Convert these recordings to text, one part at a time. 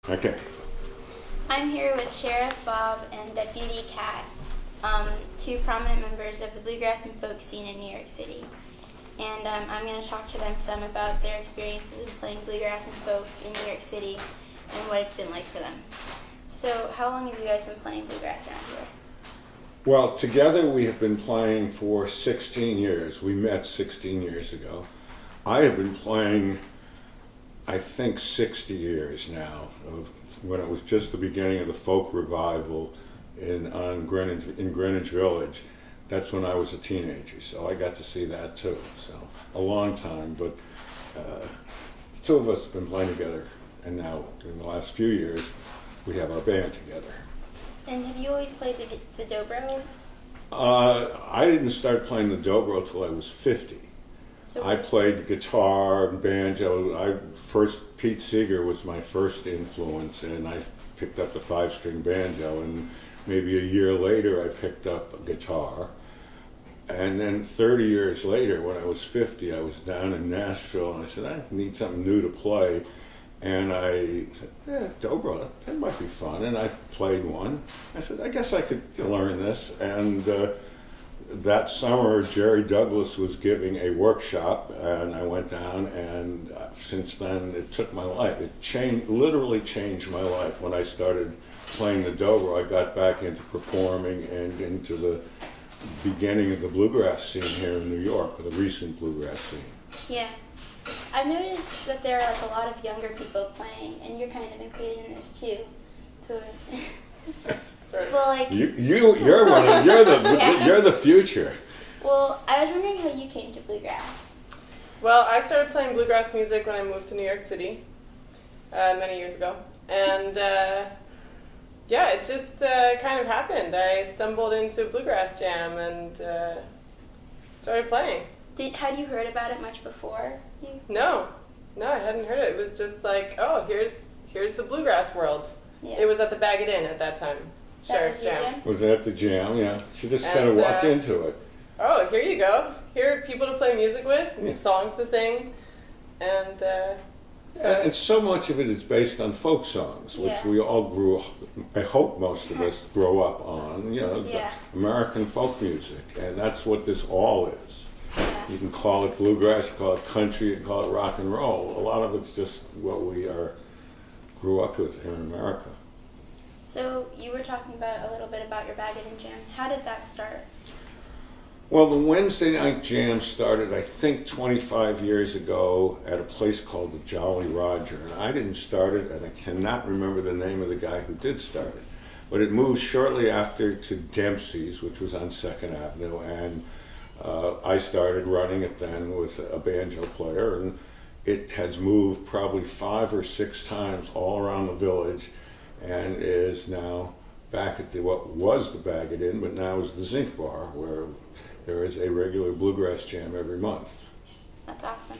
Okay. I'm here with Sheriff Bob and Deputy Kat, two prominent members of the Bluegrass and Folk scene in New York City. And I'm going to talk to them some about their experiences in playing Bluegrass and Folk in New York City and what it's been like for them. So how long have you guys been playing Bluegrass around here? Well, together we have been playing for 16 years. We met 16 years ago. I have been playing, I think, 60 years now, of when it was just the beginning of the folk revival in Greenwich Village. That's when I was a teenager, so I got to see that too. So a long time, but the two of us have been playing together, and now in the last few years we have our band together. And have you always played the dobro? I didn't start playing the dobro till I was 50. So I played guitar and banjo. Pete Seeger was my first influence, and I picked up the 5-string banjo, and maybe a year later I picked up a guitar. And then 30 years later, when I was 50, I was down in Nashville, and I said, I need something new to play. And I said, dobro, that might be fun. And I played one. I said, I guess I could learn this. And that summer, Jerry Douglas was giving a workshop, and I went down, and since then, it took my life. It literally changed my life. When I started playing the dobro, I got back into performing and into the beginning of the bluegrass scene here in New York, the recent bluegrass scene. Yeah. I've noticed that there are like a lot of younger people playing, and you're kind of included in this too. Well, like you're one of, you're the future. Well, I was wondering how you came to bluegrass. Well, I started playing bluegrass music when I moved to New York City many years ago, and yeah, it just kind of happened. I stumbled into bluegrass jam and started playing. Had you heard about it much before? No, I hadn't heard it. It was just like, oh, here's the bluegrass world. Yeah. It was at the Bag It In at that time, Sheriff's Jam. Was at the jam, yeah. She just kind of walked into it. Oh, here you go. Here are people to play music with, songs to sing, and and so much of it is based on folk songs, which we all grew up, I hope most of us grow up on, the American folk music, and that's what this all is. You can call it bluegrass, you call it country, you can call it rock and roll. A lot of it's just what we grew up with here in America. So you were talking about a little bit about your Bag It In jam. How did that start? Well, the Wednesday night jam started, I think, 25 years ago at a place called the Jolly Roger. And I didn't start it, and I cannot remember the name of the guy who did start it. But it moved shortly after to Dempsey's, which was on 2nd Avenue, and I started running it then with a banjo player, and it has moved probably 5 or 6 times all around the village, and is now back at what was the Bag It In, but now is the Zinc Bar, where there is a regular bluegrass jam every month. That's awesome.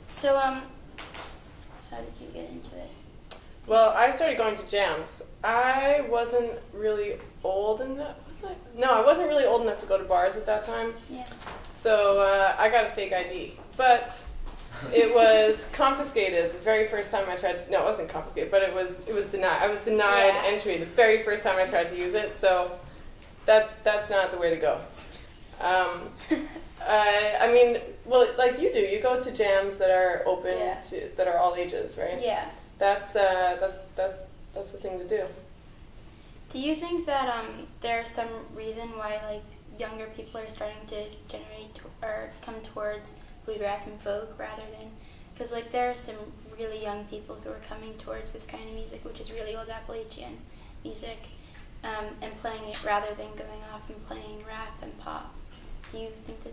So, how did you get into it? Well, I started going to jams. I wasn't really old enough. No, I wasn't really old enough to go to bars at that time. Yeah. So I got a fake ID, but it was confiscated the very first time I tried to. No, it wasn't confiscated, but it was denied. I was denied entry the very first time I tried to use it. So that's not the way to go. I mean, well, like you do, you go to jams that are open that are all ages, right? Yeah. That's the thing to do. Do you think that there's some reason why like younger people are starting to generate or come towards bluegrass and folk rather than, because like there are some really young people who are coming towards this kind of music, which is really old Appalachian music, and playing it rather than going off and playing rap and pop. Do you think that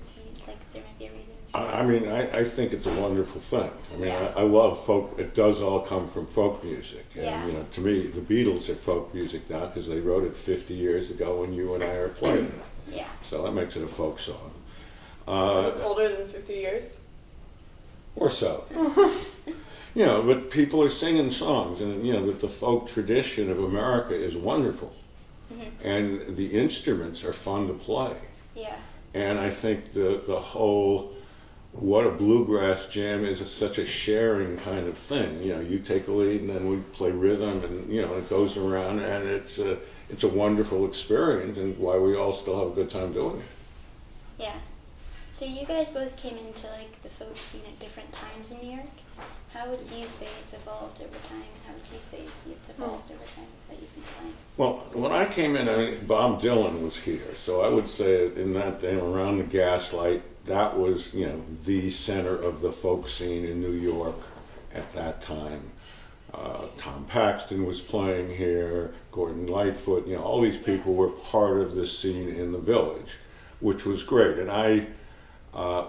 there might be a reason? I mean, I think it's a wonderful thing. I mean, I love folk. It does all come from folk music. And, to me, the Beatles are folk music now because they wrote it 50 years ago when you and I are playing it. Yeah. So that makes it a folk song. It's older than 50 years? Or so. But people are singing songs, and, that the folk tradition of America is wonderful. Mm-hmm. And the instruments are fun to play. Yeah. And I think the whole what a bluegrass jam is. It's such a sharing kind of thing. You know, you take a lead and then we play rhythm, and you know, it goes around, and it's a wonderful experience, and why we all still have a good time doing it. Yeah. So you guys both came into like the folk scene at different times in New York. How would you say it's evolved over time? How would you say it's evolved over time that you've been playing? Well, when I came in, I mean, Bob Dylan was here, so I would say in that day, around the Gaslight, that was, you know, the center of the folk scene in New York at that time. Tom Paxton was playing here, Gordon Lightfoot, you know, all these people were part of this scene in the Village, which was great. And I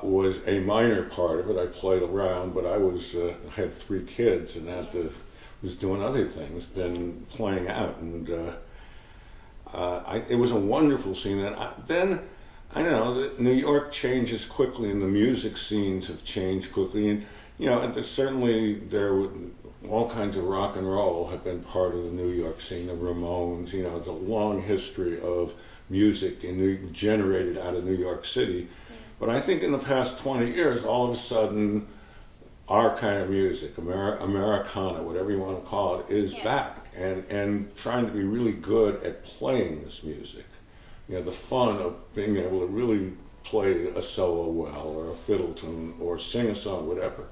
was a minor part of it. I played around, but I had 3 kids, and was doing other things than playing out. And it was a wonderful scene. And then, I don't know, New York changes quickly, and the music scenes have changed quickly. And, you know, and certainly all kinds of rock and roll have been part of the New York scene. The Ramones, you know, the long history of music generated out of New York City. But I think in the past 20 years, all of a sudden, our kind of music, Americana, whatever you want to call it, is back, and trying to be really good at playing this music. You know, the fun of being able to really play a solo well, or a fiddle tune, or sing a song, whatever.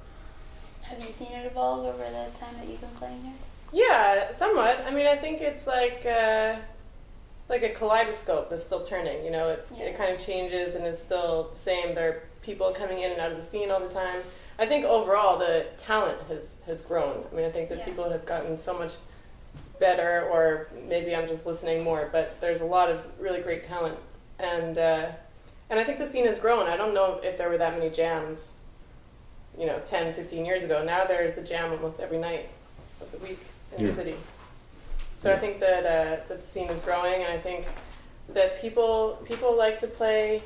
Have you seen it evolve over the time that you've been playing here? Yeah, somewhat. I mean, I think it's like a kaleidoscope that's still turning. You know, it kind of changes and is still the same. There are people coming in and out of the scene all the time. I think overall the talent has grown. I mean, I think that people have gotten so much better, or maybe I'm just listening more, but there's a lot of really great talent. And I think the scene has grown. I don't know if there were that many jams, you know, 10, 15 years ago. Now there's a jam almost every night of the week in the city. So I think that the scene is growing, and I think that people like to play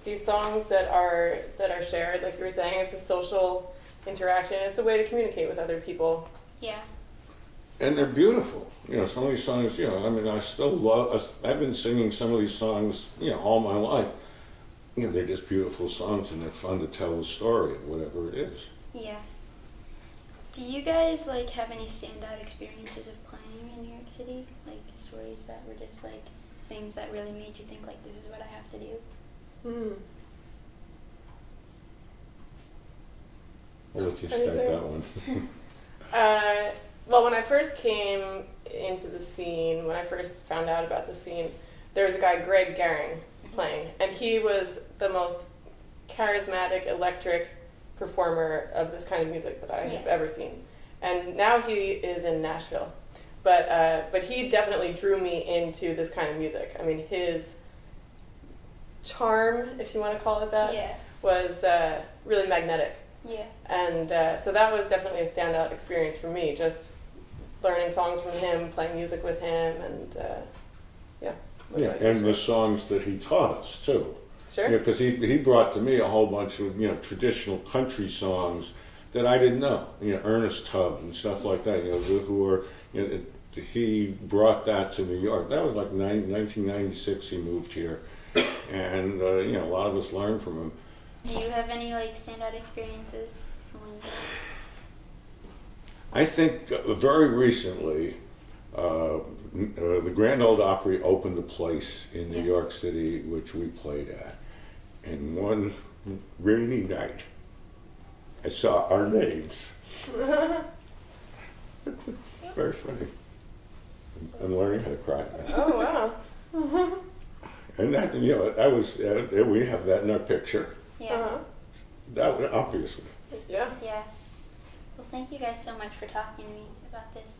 these songs that are shared. Like you were saying, it's a social interaction. It's a way to communicate with other people. Yeah. And they're beautiful. You know, some of these songs, you know, I mean, I still love, I've been singing some of these songs, you know, all my life. You know, they're just beautiful songs, and they're fun to tell the story of whatever it is. Yeah. Do you guys, like, have any standout experiences of playing in New York City? Like, stories that were just, like, things that really made you think, like, this is what I have to do? I'll let you start that one. Well, when I first came into the scene, when I first found out about the scene, there was a guy, Gering, playing, and he was the most charismatic, electric performer of this kind of music that I have ever seen. And now he is in Nashville, but he definitely drew me into this kind of music. I mean, his charm, if you want to call it that, was really magnetic. Yeah. And so that was definitely a standout experience for me, just learning songs from him, playing music with him, and and the songs that he taught us too. Sure. Yeah, because he brought to me a whole bunch of, you know, traditional country songs that I didn't know. You know, Ernest Tubb and stuff like that. You know, who were, you know, he brought that to New York. That was like 1996. He moved here, and you know, a lot of us learned from him. Do you have any, like, standout experiences from when you... I think very recently, the Grand Ole Opry opened a place in New York City which we played at. And one rainy night, I saw our names. Very funny. I'm learning how to cry now. Oh, wow. And that, you know, that was, we have that in our picture. Yeah. That was obviously. Yeah. Yeah. Well, thank you guys so much for talking to me about this.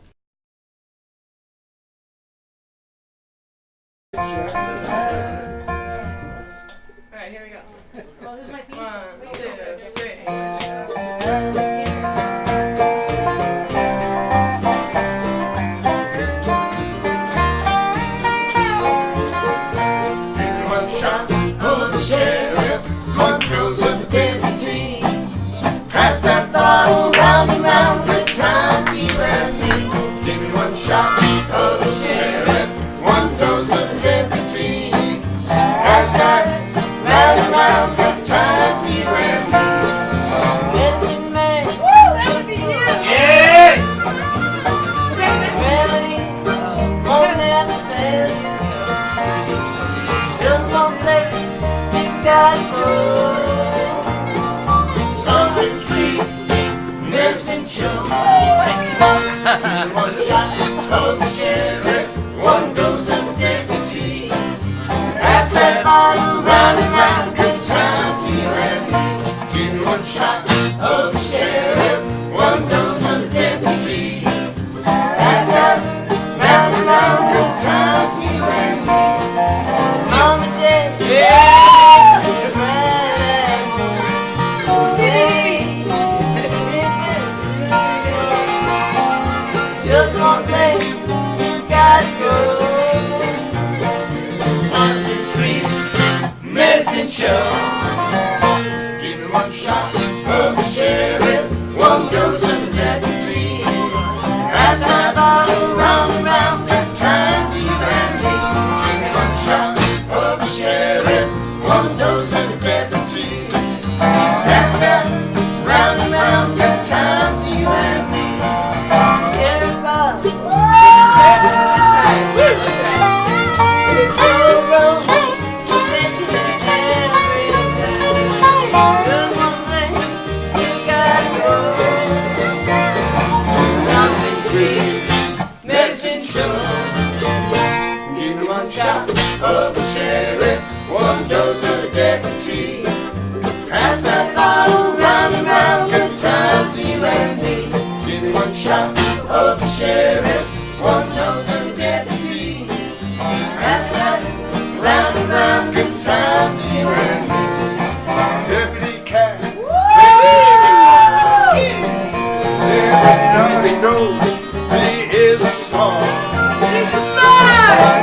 All right, here we go. Well, this is my theme. 1, 2, 3. One shot for the sheriff, one goes for the deputy. Pass that bottle round and round, good times you and me. gotta go. Thompson Street Medicine Show. One shot of the sheriff, one dose of the deputy. Pass that bottle round and round, good times for you and me. Give me one shot of the sheriff, one dose of the deputy. Pass that round and round, good times for you and me. Mama J, yeah, just one place you gotta go. Thompson Street Medicine Show. Give me one shot of the sheriff, one dose of the deputy. Pass that bottle round and round, good times for you and me. Give me one shot of the sheriff, one dose of the deputy. Pass that round and round, good times for you and me. Sheriff Bob, Medicine Show. Give me one shot of the sheriff, one dose of the deputy. Pass that bottle round and round, good times to you and me. Give me one shot of the sheriff, one dose of the deputy. Pass that round and round, good times to you and me. Deputy Cat, everybody knows he is a star. He's a star!